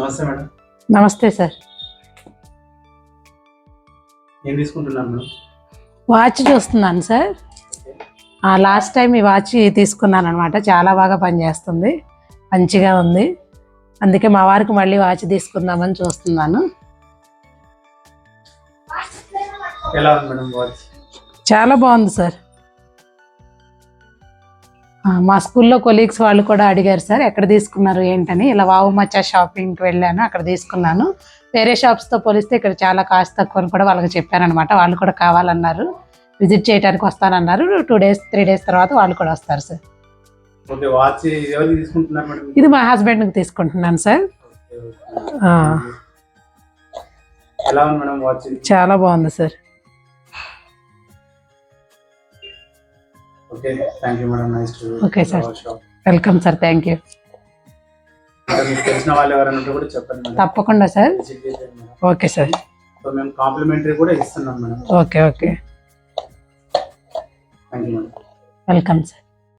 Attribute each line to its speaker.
Speaker 1: నమస్తే మేడం.
Speaker 2: నమస్తే సార్.
Speaker 1: ఏం తీసుకుంటున్నారు మేడం?
Speaker 2: వాచ్ చూస్తున్నాను సార్. లాస్ట్ టైం ఈ వాచ్ తీసుకున్నాను అనమాట. చాలా బాగా పనిచేస్తుంది, మంచిగా ఉంది. అందుకే మా వారికి మళ్ళీ వాచ్ తీసుకుందామని చూస్తున్నాను.
Speaker 1: ఎలా ఉంది మేడం వాచ్?
Speaker 2: చాలా బాగుంది సార్. మా స్కూల్లో కొలీగ్స్ వాళ్ళు కూడా అడిగారు సార్ ఎక్కడ తీసుకున్నారు ఏంటని. ఇలా వావు మచ్చా షాపింగ్కి వెళ్ళాను, అక్కడ తీసుకున్నాను. వేరే షాప్స్తో పోలిస్తే ఇక్కడ చాలా కాస్ట్ తక్కువ అని కూడా వాళ్ళకి చెప్పారనమాట. వాళ్ళు కూడా కావాలన్నారు, విజిట్ చేయడానికి వస్తానన్నారు. 2 days 3 days తర్వాత వాళ్ళు కూడా వస్తారు సార్.
Speaker 1: ఓకే, వాచ్ ఎవరికి తీసుకుంటున్నారు మేడం?
Speaker 2: ఇది మా హస్బెండ్కి తీసుకుంటున్నాను సార్.
Speaker 1: ఎలా ఉంది మేడం వాచ్?
Speaker 2: చాలా బాగుంది sir.
Speaker 1: Okay, thank you madam. Nice to
Speaker 2: okay sir, welcome sir. Thank you.
Speaker 1: మీకు తెలిసిన వాళ్ళు ఎవరైనా ఉంటే కూడా చెప్పండి మేడం.
Speaker 2: తప్పకుండా సార్.
Speaker 1: విజిట్ చేయండి మేడం.
Speaker 2: Okay sir.
Speaker 1: సో మేము కాంప్లిమెంటరీ కూడా ఇస్తున్నాం madam.
Speaker 2: Okay okay,
Speaker 1: thank you madam.
Speaker 2: Welcome sir.